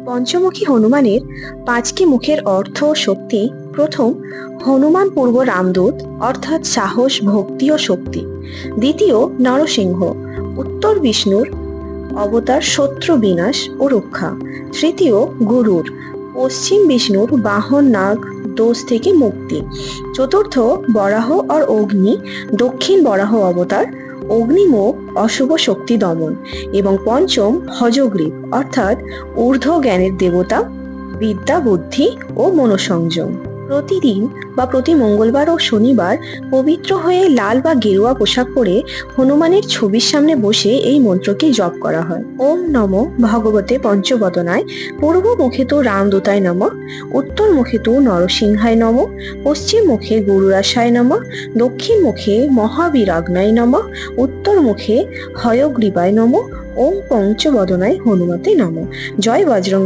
পঞ্চমুখী হনুমানের 5টি মুখের অর্থ ও শক্তি। প্রথম, হনুমান পূর্ব রামদূত, অর্থাৎ সাহস, ভক্তি ও শক্তি। দ্বিতীয়, নরসিংহ, উত্তর বিষ্ণুর অবতার, শত্রু বিনাশ ও রক্ষা। তৃতীয়, গরুড়, পশ্চিম বিষ্ণুর বাহন, নাগ দোষ থেকে মুক্তি। চতুর্থ, বরাহ আর অগ্নি, দক্ষিণ বরাহ অবতার, অগ্নিমুখ, অশুভ শক্তি দমন। এবং পঞ্চম, হযগ্রীব, অর্থাৎ ঊর্ধ্ব জ্ঞানের দেবতা, বিদ্যা, বুদ্ধি ও মনোসংযম। প্রতিদিন বা প্রতি মঙ্গলবার ও শনিবার পবিত্র হয়ে লাল বা গেরুয়া পোশাক পরে হনুমানের ছবির সামনে বসে এই মন্ত্রকে জপ করা হয়। ওম নমো ভগবতে পঞ্চবদনায়, পূর্ব মুখে তো রামদূতায় নমঃ, উত্তর মুখে তো নরসিংহায় নমঃ, পশ্চিম মুখে গরুড়াশায় নমঃ, দক্ষিণ মুখে মহাবীরাগ্নায় নমঃ, উত্তর মুখে হয়গ্রীবায় নমঃ, ওম পঞ্চবদনায় হনুমতে নমঃ। জয় বজরং।